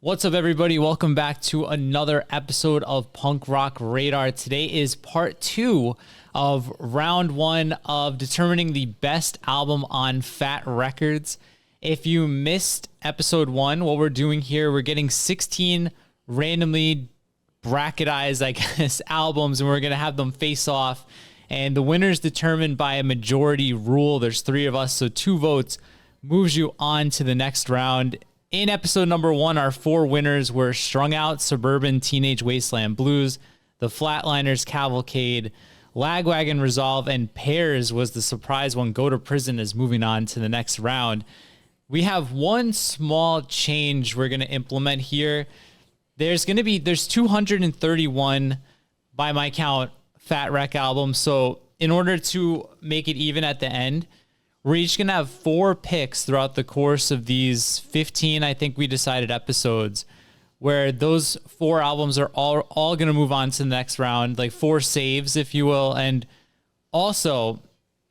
What's up, everybody? Welcome back to another episode of Punk Rock Radar. Today is part 2 of round 1 of determining the best album on Fat Records. If you missed episode 1, what we're doing here, we're getting 16 randomly bracketized, albums, and we're going to have them face off. And the winner's determined by a majority rule. There's 3 of us, so 2 votes moves you on to the next round. In episode number 1, our 4 winners were Strung Out, Suburban, Teenage Wasteland Blues, The Flatliners, Cavalcade, Lagwagon, Resolve, and Pairs was the surprise one. Go to Prison is moving on to the next round. We have one small change we're going to implement here. There's 231, by my count, Fat Wreck albums. So in order to make it even at the end, we're each going to have 4 picks throughout the course of these 15, I think we decided, episodes, where those 4 albums are all going to move on to the next round, like 4 saves, if you will. And also,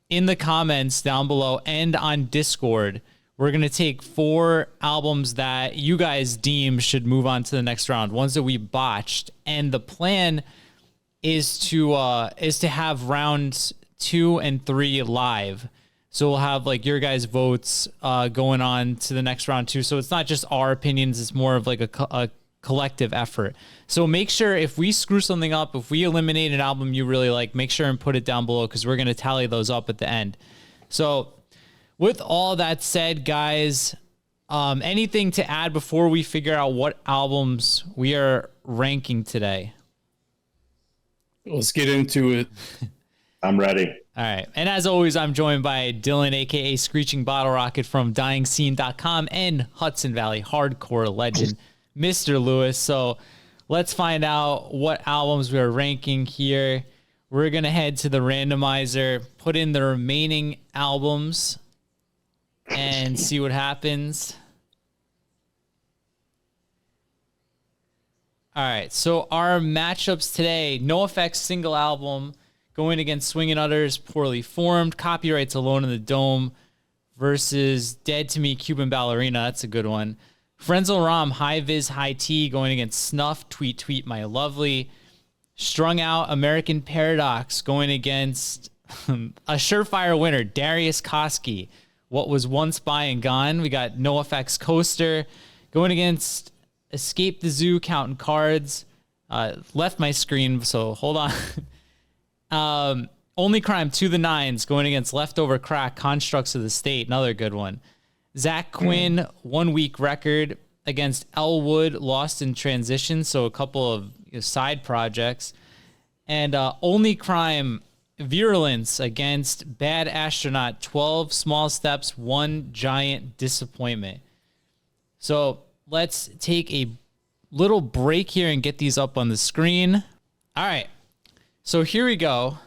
in the comments down below and on Discord, we're going to take 4 albums that you guys deem should move on to the next round, ones that we botched. And the plan is to have rounds 2 and 3 live. So we'll have like your guys' votes going on to the next round too. So it's not just our opinions; it's more of like a collective effort. So make sure if we screw something up, if we eliminate an album you really like, make sure and put it down below because we're gonna tally those up at the end. So with all that said, guys, anything to add before we figure out what albums we are ranking today? Let's get into it. I'm ready. All right. And as always, I'm joined by Dylan, a.k.a. Screeching Bottle Rocket from DyingScene.com and Hudson Valley hardcore legend, Mr. Lewis. So let's find out what albums we are ranking here. We're going to head to the randomizer, put in the remaining albums, and see what happens. All right. So our matchups today, NoFX single album, going against Swingin' Utters, Poorly Formed, Copyrights Alone in the Dome versus Dead to Me, Cuban Ballerina. That's a good one. Frenzel Rom, High Viz, High T going against Snuff, Tweet Tweet My Lovely. Strung Out, American Paradox going against a surefire winner, Darius Koski, What Was Once By and Gone. We got NoFX Coaster going against Escape the Zoo, Counting Cards. Left my screen, so hold on. Only Crime, To the Nines going against Leftover Crack, Constructs of the State, another good one. Zach Quin, 1 Week Record against Elwood, Lost in Transition, so a couple of side projects. And Only Crime, Virulence against Bad Astronaut, 12 Small Steps, 1 Giant Disappointment. So let's take a little break here and get these up on the screen. All right. So here we go.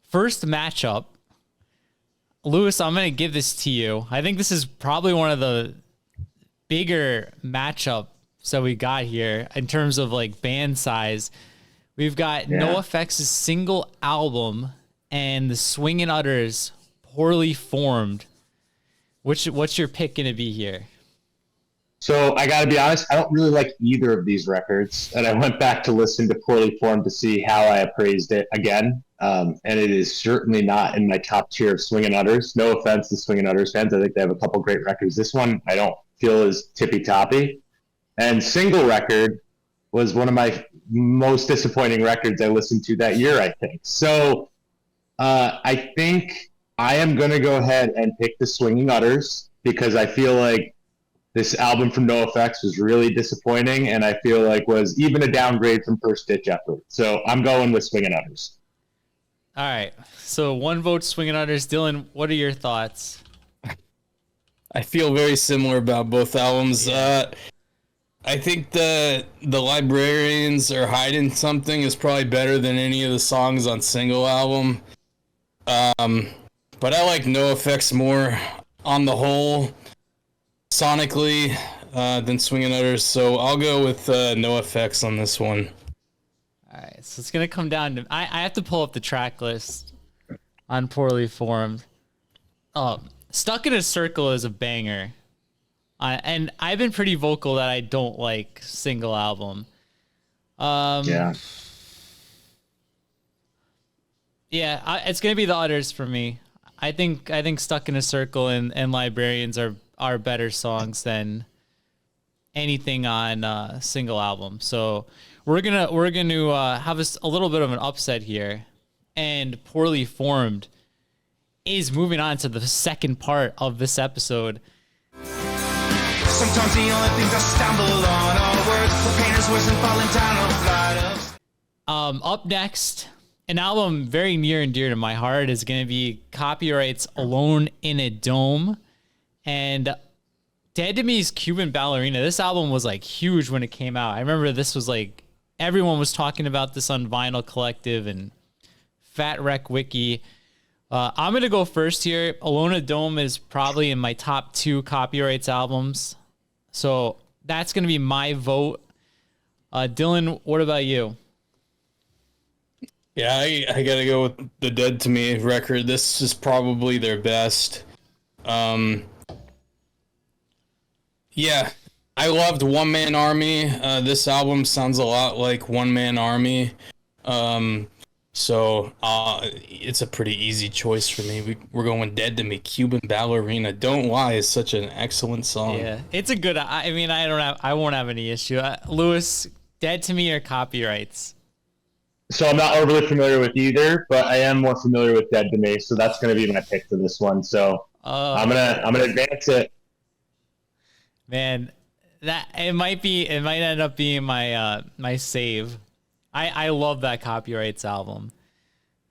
First matchup. Lewis, I'm going to give this to you. I think this is probably one of the bigger matchups that we got here in terms of like band size. We've got NoFX's single album and the Swingin' Utters, Poorly Formed. What's your pick going to be here? So I got to be honest, I don't really like either of these records. And I went back to listen to Poorly Formed to see how I appraised it again. And it is certainly not in my top tier of Swingin' Utters. No offense to Swingin' Utters fans. I think they have a couple great records. This one I don't feel is tippy-toppy. And Single Record was one of my most disappointing records I listened to that year, I think. So I think I am going to go ahead and pick the Swingin' Utters because I feel like this album from NoFX was really disappointing, and I feel like was even a downgrade from First Ditch Effort. So I'm going with Swingin' Utters. All right. So 1 vote Swingin' Utters. Dylan, what are your thoughts? I feel very similar about both albums. I think the Librarians Are Hiding Something is probably better than any of the songs on single album. But I like NoFX more on the whole, sonically, than Swingin' Utters, so I'll go with NoFX on this one. All right, so it's going to come down to... I have to pull up the track list on Poorly Formed. Stuck in a Circle is a banger And I've been pretty vocal that I don't like single album. Yeah. Yeah, it's gonna be the Utters for me. I think Stuck in a Circle and Librarians are better songs than anything on single album. So we're gonna have a little bit of an upset here, and Poorly Formed is moving on to the second part of this episode. Sometimes the only things I stumble on are words for painters worse than falling down a flight of. Up next, an album very near and dear to my heart is going to be Copyright's Alone in a Dome, and Dead to Me's Cuban Ballerina. This album was like huge when it came out. I remember this was like, everyone was talking about this on Vinyl Collective and Fat Wreck Wiki. I'm going to go first here. Alone in a Dome is probably in my top 2 Copyrights albums. So that's going to be my vote. Dylan, what about you? Yeah, I gotta go with the Dead to Me record. This is probably their best. Yeah, I loved One Man Army. This album sounds a lot like One Man Army. So it's a pretty easy choice for me. We're going Dead to Me. Cuban Ballerina. Don't Lie is such an excellent song. Yeah, it's a good. I mean, I won't have any issue. Lewis, Dead to Me or Copyrights? So I'm not overly familiar with either, but I am more familiar with Dead to Me, so that's going to be my pick for this one. So I'm gonna advance it. Man, that it might end up being my my save. I love that Copyrights album.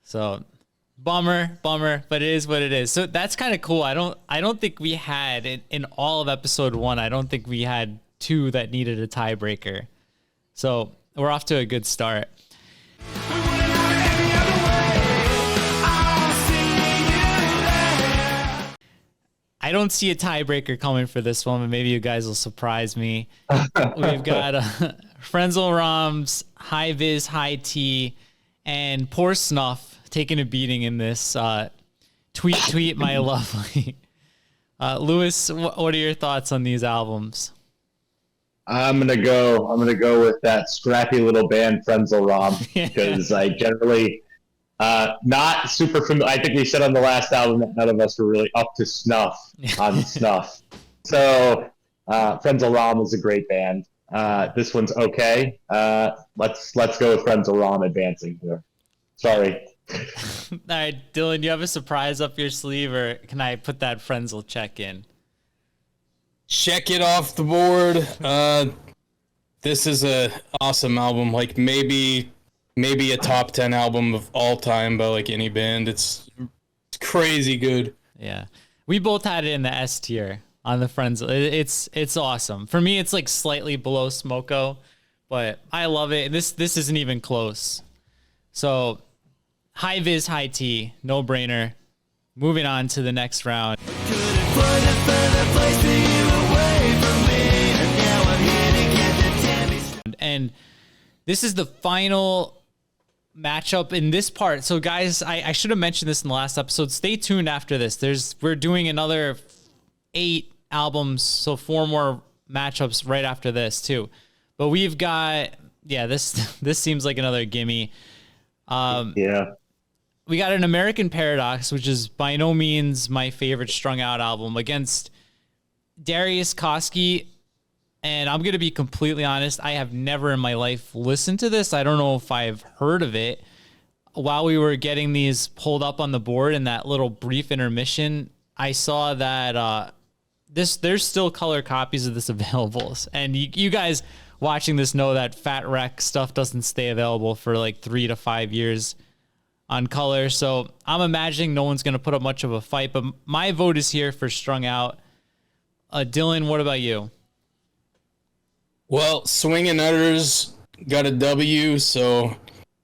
So bummer, but it is what it is. So that's kind of cool. I don't think we had in all of episode 1. I don't think we had 2 that needed a tiebreaker. So we're off to a good start. I don't see a tiebreaker coming for this one, but maybe you guys will surprise me. We've got Frenzel Rom's High Viz, High T, and poor Snuff taking a beating in this. Tweet, my lovely. Lewis, what are your thoughts on these albums? I'm gonna go with that scrappy little band Frenzel Rom, because I generally not super familiar. I think we said on the last album that none of us were really up to snuff on Snuff. So Frenzel Rom is a great band. This one's okay. Let's go with Frenzel Rom advancing here. Sorry. All right, Dylan, do you have a surprise up your sleeve, or can I put that Frenzel check in? Check it off the board. This is a awesome album. Like maybe a top 10 album of all time by like any band. It's crazy good. Yeah, we both had it in the S tier on the Frenzel. It's awesome. For me, it's like slightly below Smoko, but I love it. This isn't even close. So High Viz, High T, no brainer. Moving on to the next round. And this is the final matchup in this part. So guys, I should have mentioned this in the last episode. Stay tuned after this. We're doing another 8 albums, so 4 more matchups right after this too. But we've got this seems like another gimme. We got an American Paradox, which is by no means my favorite strung out album, against Darius Koski. And I'm going to be completely honest, I have never in my life listened to this. I don't know if I've heard of it. While we were getting these pulled up on the board in that little brief intermission, I saw that there's still color copies of this available. And you guys watching this know that Fat Wreck stuff doesn't stay available for like 3 to 5 years on color. So I'm imagining no one's going to put up much of a fight. But my vote is here for Strung Out. Dylan, what about you? Well, Swingin' Utters got a W, so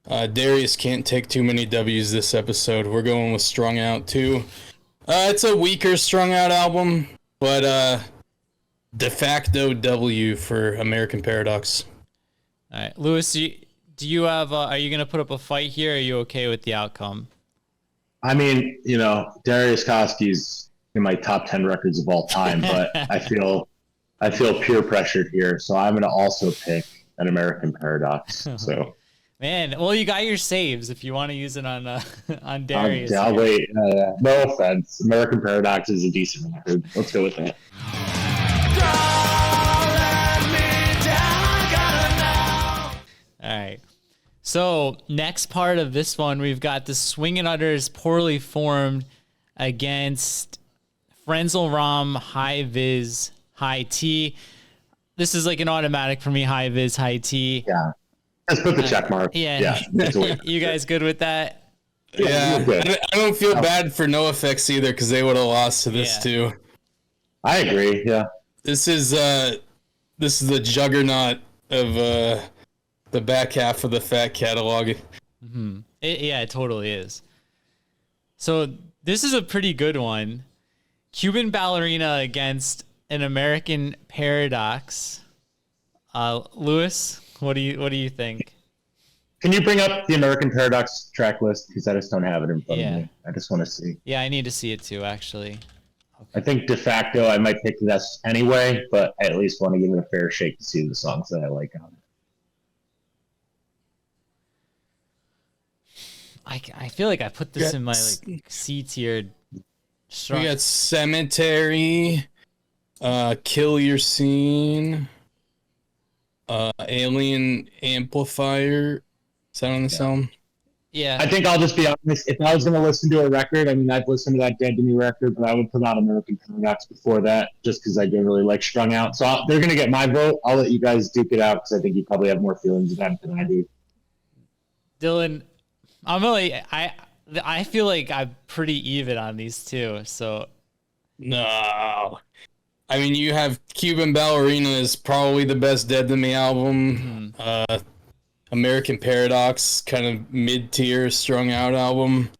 Darius can't take too many W's this episode. We're going with Strung Out too. It's a weaker Strung Out album, but de facto W for American Paradox. All right, Lewis, do you have? Are you gonna put up a fight here? Or are you okay with the outcome? I mean, Darius Koski's in my top 10 records of all time, but I feel I feel peer pressured here, so I'm going to also pick an American Paradox. So, Man, well, you got your saves if you want to use it on on Darius. I'll wait. No offense. American Paradox is a decent record. Let's go with that. All right. So next part of this one, we've got the Swingin' Utters Poorly Formed against Frenzel Rom High Viz High T. This is like an automatic for me. High Viz High T. Yeah. Let's put the check mark. Yeah. You guys good with that? Yeah. I don't feel bad for NoFX either because they would have lost to this too. I agree. Yeah. This is the juggernaut of the back half of the Fat catalog. Mm-hmm. It totally is. So this is a pretty good one. Cuban Ballerina against an American Paradox. Lewis, what do you think? Can you bring up the American Paradox track list? Because I just don't have it in front of me. I just want to see. Yeah, I need to see it too, actually. Okay. I think de facto I might pick this anyway, but I at least want to give it a fair shake to see the songs that I like on it. I feel like I put this in my like C tier. We got Cemetery, Kill Your Scene, Alien Amplifier. Is that on this album? Yeah. I think I'll just be honest. If I was going to listen to a record, I mean, I've listened to that Dead to Me record, but I would put on American Paradox before that just because I didn't really like Strung Out. So they're going to get my vote. I'll let you guys duke it out because I think you probably have more feelings about it than I do. Dylan, I feel like I'm pretty even on these two. So no. I mean, you have Cuban Ballerina is probably the best Dead to Me album. Mm-hmm. American Paradox, kind of mid-tier, strung out album.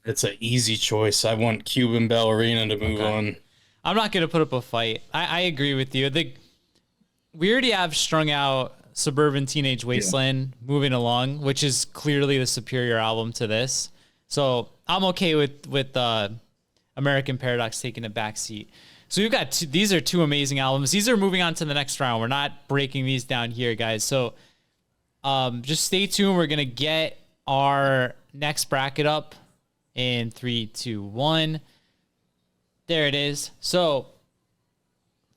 It's an easy choice. I want Cuban Ballerina to move on. I'm not going to put up a fight. I agree with you. We already have strung out Suburban Teenage Wasteland moving along, which is clearly the superior album to this. So I'm okay with American Paradox taking a backseat. So you've got these are two amazing albums. These are moving on to the next round. We're not breaking these down here, guys. So just stay tuned. We're going to get our next bracket up in 3, 2, 1. There it is. So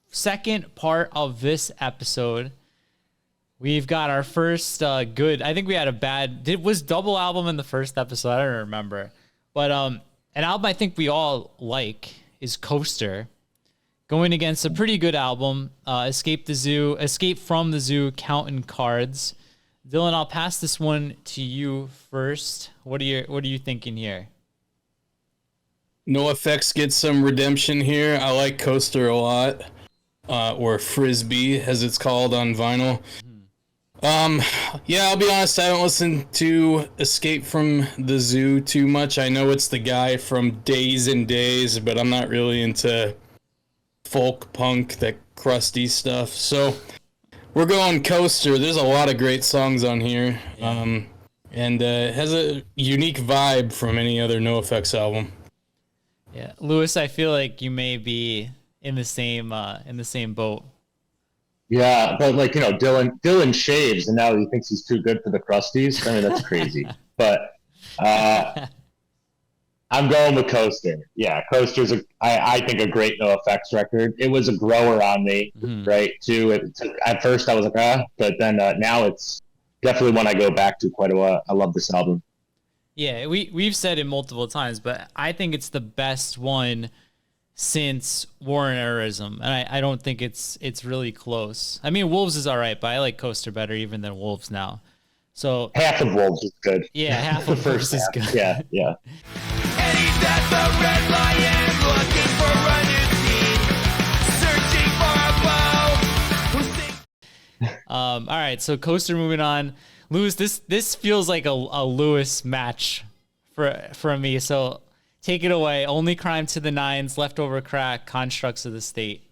second part of this episode, we've got our first good. I think we had it was double album in the first episode. I don't remember. But an album I think we all like is Coaster, going against a pretty good album, Escape from the Zoo, Counting Cards. Dylan, I'll pass this one to you first. What are you thinking here? NoFX gets some redemption here. I like Coaster a lot, or Frisbee as it's called on vinyl. Yeah, I'll be honest. I don't listen to Escape from the Zoo too much. I know it's the guy from Days and Days, but I'm not really into folk punk, that crusty stuff. So we're going Coaster. There's a lot of great songs on here, and has a unique vibe from any other NoFX album. Yeah, Lewis, I feel like you may be in the same boat. Yeah, but Dylan shaves and now he thinks he's too good for the crusties. I mean, that's crazy. But I'm going with Coaster. Yeah, Coaster's I think a great NoFX record. It was a grower on me, right? Too. At first I was like, but then now it's definitely one I go back to quite a lot. I love this album. Yeah, we've said it multiple times, but I think it's the best one since War and Errorism, and I don't think it's really close. I mean, Wolves is all right, but I like Coaster better even than Wolves now. So half of Wolves is good. Yeah, half of Wolves is good. Yeah. And he's at the Red Lion looking for a new scene, searching for a bow. All right, so Coaster moving on. Lewis, this feels like a Lewis match for me. So take it away. Only Crime to the Nines, Leftover Crack, Constructs of the State.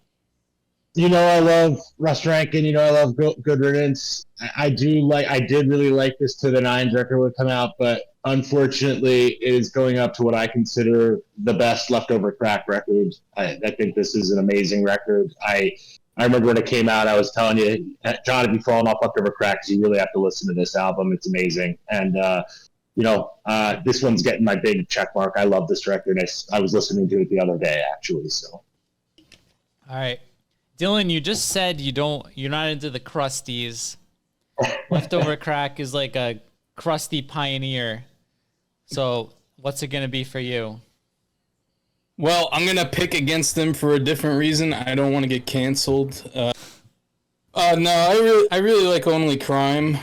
I love Russ Rankin. I love Good Riddance. I did really like this To the Nines record would come out, but unfortunately it is going up to what I consider the best Leftover Crack record. I think this is an amazing record. I remember when it came out, I was telling you, John, if you've fallen off October Cracks, you really have to listen to this album. It's amazing. And, this one's getting my big check mark. I love this record. I was listening to it the other day, actually. So, all right, Dylan, you just said you're not into the crusties. Leftover Crack is like a crusty pioneer. So what's it gonna be for you? Well, I'm gonna pick against them for a different reason. I don't want to get canceled. No, I really like Only Crime.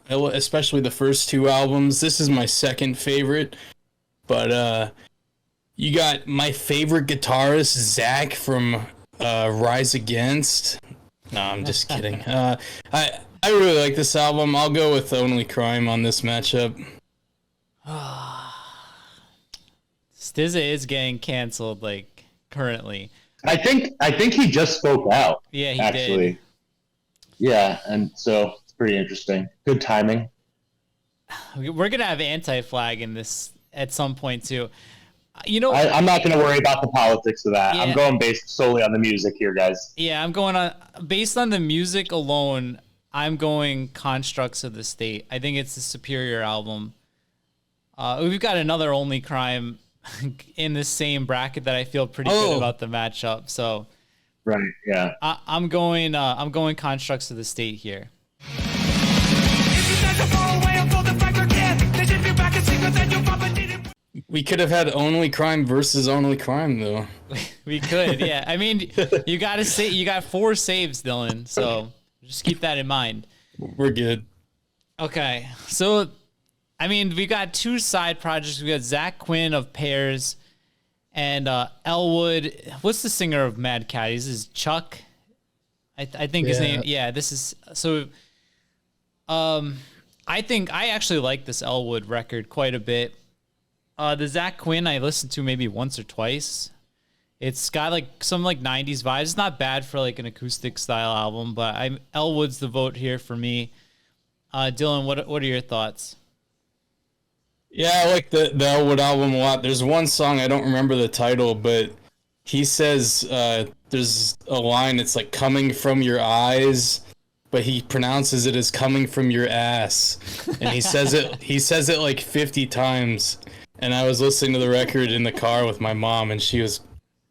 Especially the first two albums. This is my second favorite, but you got my favorite guitarist, Zach from Rise Against. No, I'm just kidding. I really like this album. I'll go with Only Crime on this matchup. Stizza is getting canceled, like, currently. I think he just spoke out. Yeah, he actually did. Yeah, and so it's pretty interesting. Good timing. We're gonna have Anti-Flag in this at some point too. I'm not going to worry about the politics of that. Yeah. I'm going based solely on the music here, guys. Yeah, I'm going on based on the music alone. I'm going Constructs of the State. I think it's the superior album. We've got another Only Crime in the same bracket that I feel pretty good about the matchup. So, right, yeah. I'm going Constructs of the State here. We could have had Only Crime versus Only Crime, though. We could, yeah. I mean, you got 4 saves, Dylan. So just keep that in mind. We're good. Okay, so I mean, we got 2 side projects. We got Zach Quin of Pears and Elwood. What's the singer of Mad Caddies? This is Chuck. I think his name. Yeah, this is so. I think I actually like this Elwood record quite a bit. The Zach Quin I listened to maybe once or twice. It's got like some like 90s vibes. It's not bad for like an acoustic style album, but Elwood's the vote here for me. Dylan, what are your thoughts? Yeah, I like the Elwood album a lot. There's one song, I don't remember the title, but he says there's a line, it's like coming from your eyes, but he pronounces it as coming from your ass. And he says it like 50 times. And I was listening to the record in the car with my mom, and she was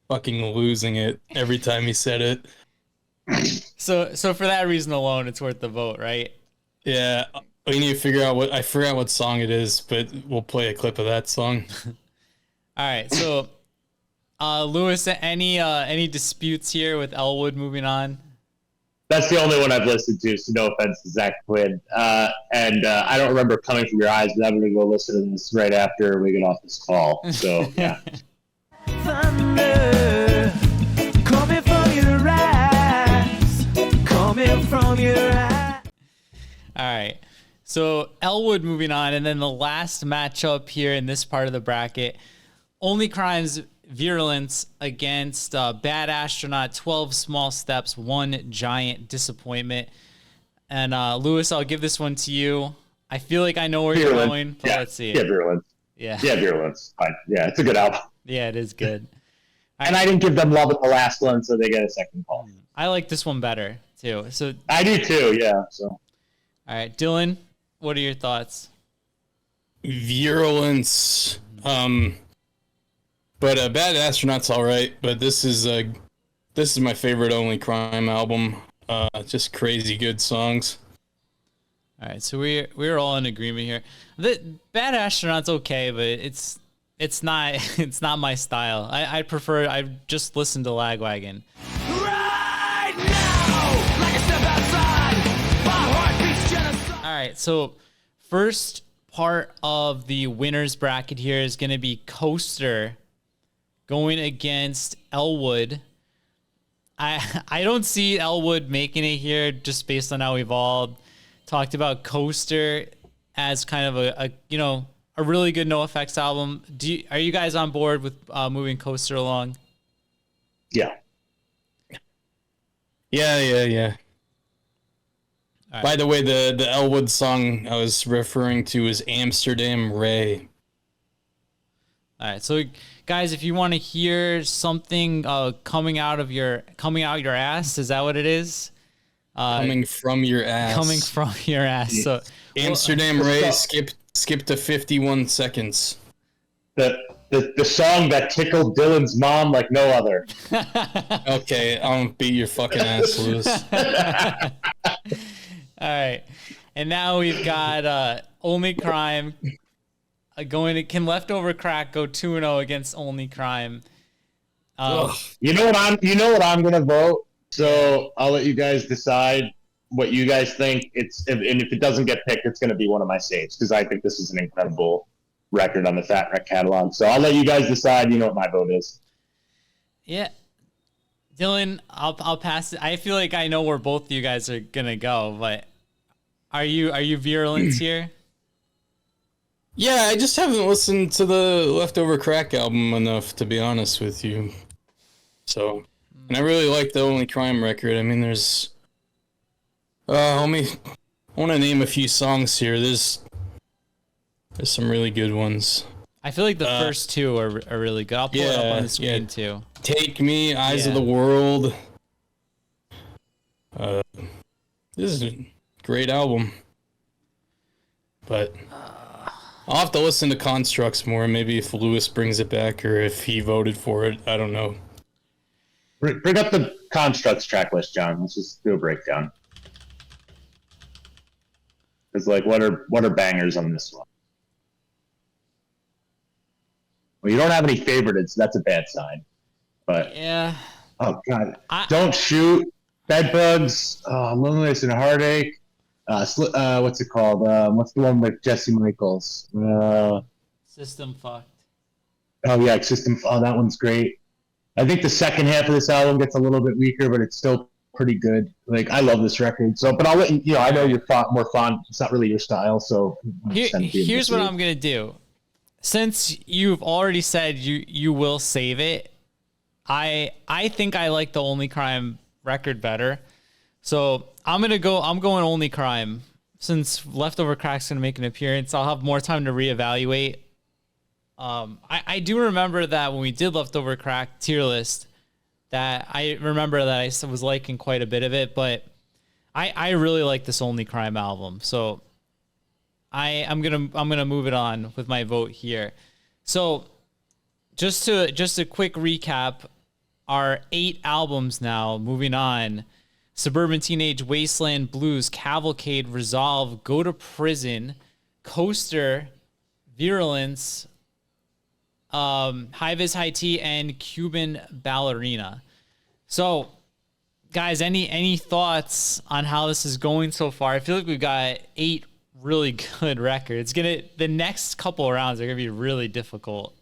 fucking losing it every time he said it. So for that reason alone, it's worth the vote, right? Yeah, we need to figure out I forgot what song it is, but we'll play a clip of that song. All right, so Lewis, any disputes here with Elwood moving on? That's the only one I've listened to, so no offense to Zach Quinn. And I don't remember coming from your eyes, but I'm going to go listen to this right after we get off this call. So, yeah. Thunder, coming from your eyes, coming from your eyes. All right, so Elwood moving on, and then the last matchup here in this part of the bracket, Only Crime's Virulence against Bad Astronaut, 12 Small Steps, 1 Giant Disappointment. And Lewis, I'll give this one to you. I feel like I know where you're going, but let's see. Yeah, Virulence. Yeah, Virulence. Fine. Yeah, it's a good album. Yeah, it is good. And I didn't give them love at the last one, so they get a second call. I like this one better too. So I do too. Yeah. So. All right, Dylan, what are your thoughts? Virulence. But Bad Astronaut's all right. But this is my favorite Only Crime album. Just crazy good songs. All right, so we're all in agreement here. The Bad Astronaut's okay, but it's not my style. I just listen to Lagwagon. Right now, like a step outside, my heart beats genocide. All right, so first part of the winners bracket here is going to be Coaster going against Elwood. I don't see Elwood making it here just based on how we've all talked about Coaster as kind of a really good NoFX album. Are you guys on board with moving Coaster along? Yeah. Yeah. Right. By the way, the Elwood song I was referring to is Amsterdam Ray. All right, so guys, if you want to hear something coming out your ass, is that what it is? Coming from your ass. Coming from your ass. So Amsterdam Ray, skip to 51 seconds. The song that tickled Dylan's mom like no other. Okay, I'm gonna beat your fucking ass, Lewis. All right. And now we've got Only Crime going to Can Leftover Crack go 2-0 against Only Crime. You know what I'm gonna vote. So I'll let you guys decide what you guys think. And if it doesn't get picked, it's gonna be one of my saves because I think this is an incredible record on the Fat Wreck catalog. So I'll let you guys decide. You know what my vote is. Yeah. Dylan, I'll pass it. I feel like I know where both of you guys are gonna go, but are you virulent here? Yeah, I just haven't listened to the Leftover Crack album enough, to be honest with you. So, and I really like the Only Crime record. I mean, there's I want to name a few songs here. There's some really good ones. I feel like the first two are really good. I'll pull it up on the screen too. Take Me, Eyes of the World. This is a great album. But I'll have to listen to Constructs more. Maybe if Lewis brings it back or if he voted for it. I don't know. Bring up the Constructs track list, John. Let's just do a breakdown. It's like, what are bangers on this one? Well, you don't have any favorites. That's a bad sign. But yeah. Oh God! Don't Shoot, Bedbugs, Loneliness and Heartache. What's it called? What's the one with Jesse Michaels? System Fucked. Oh yeah, System. Oh, that one's great. I think the second half of this album gets a little bit weaker, but it's still pretty good. Like, I love this record. So, but I'll let you know. I know you're more fond. It's not really your style. So here's what I'm gonna do. Since you've already said you will save it, I think I like the Only Crime record better. So I'm going Only Crime. Since Leftover Crack's gonna make an appearance, I'll have more time to reevaluate. I do remember that when we did Leftover Crack tier list, that I remember that I was liking quite a bit of it, but I really like this Only Crime album. So I'm gonna move it on with my vote here. So just a quick recap, our 8 albums now. Moving on: Suburban Teenage Wasteland Blues, Cavalcade, Resolve, Go to Prison, Coaster, Virulence, High Vis High Tea, and Cuban Ballerina. So, guys, any thoughts on how this is going so far? I feel like we've got 8 really good records. The next couple of rounds are gonna be really difficult.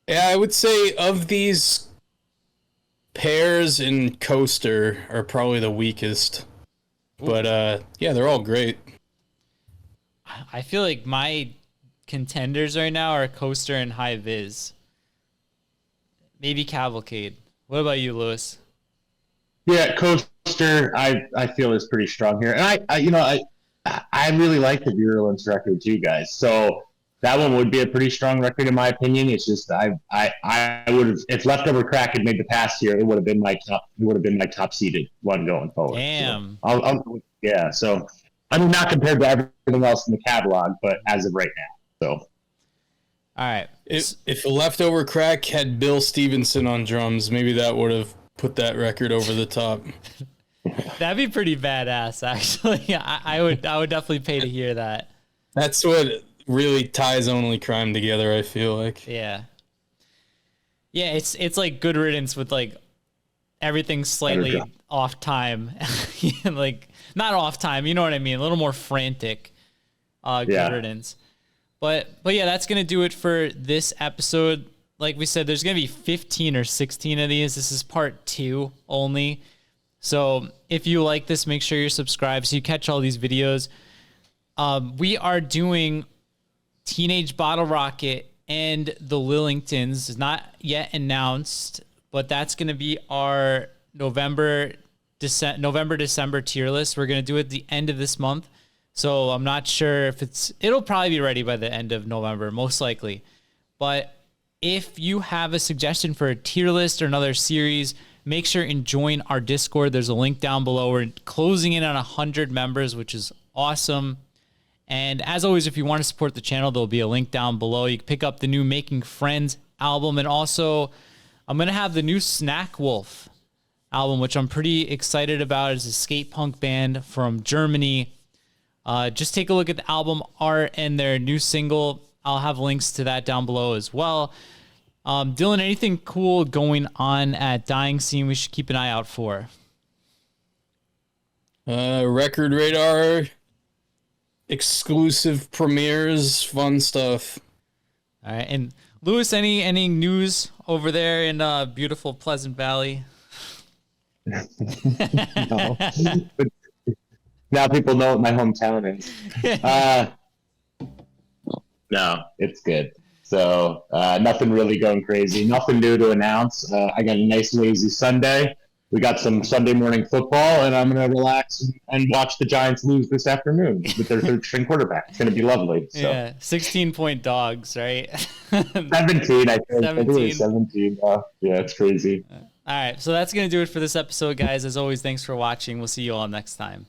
Yeah, I would say of these, Pears and Coaster are probably the weakest. But yeah, they're all great. I feel like my contenders right now are Coaster and High Vis. Maybe Cavalcade. What about you, Lewis? Yeah, Coaster, I feel is pretty strong here, and I really like the Virulence record too, guys. So that one would be a pretty strong record in my opinion. It's just I would have, if Leftover Crack had made the pass here, it would have been my top seeded one going forward. Damn. So yeah. So I mean, not compared to everything else in the catalog, but as of right now. So. All right. If Leftover Crack had Bill Stevenson on drums, maybe that would have put that record over the top. That'd be pretty badass, actually. I would definitely pay to hear that. That's what really ties Only Crime together, I feel like. Yeah. Yeah, it's like Good Riddance with like everything slightly off time. Like, not off time, you know what I mean? A little more frantic. Good Riddance. But yeah, that's going to do it for this episode. Like we said, there's going to be 15 or 16 of these. This is part 2 only. So if you like this, make sure you're subscribed so you catch all these videos. We are doing Teenage Bottle Rocket and the Lillingtons. It's not yet announced, but that's going to be our November, December tier list. We're going to do it at the end of this month. So I'm not sure if it'll probably be ready by the end of November, most likely. But if you have a suggestion for a tier list or another series, make sure and join our Discord. There's a link down below. We're closing in on 100 members, which is awesome. And as always, if you want to support the channel, there'll be a link down below. You can pick up the new Making Friends album. And also, I'm going to have the new Snack Wolf album, which I'm pretty excited about. It's a skate punk band from Germany. Just take a look at the album art and their new single. I'll have links to that down below as well. Dylan, anything cool going on at Dying Scene we should keep an eye out for? Record Radar, exclusive premieres, fun stuff. All right. And Lewis, any news over there in beautiful Pleasant Valley? No. But now people know what my hometown is. No, it's good. So nothing really going crazy. Nothing new to announce. I got a nice lazy Sunday. We got some Sunday morning football, and I'm going to relax and watch the Giants lose this afternoon with their third string quarterback. It's going to be lovely. So. Yeah, 16-point dogs, right? 17, I think. 17. I think it was 17. Yeah, it's crazy. All right, so that's going to do it for this episode, guys. As always, thanks for watching. We'll see you all next time.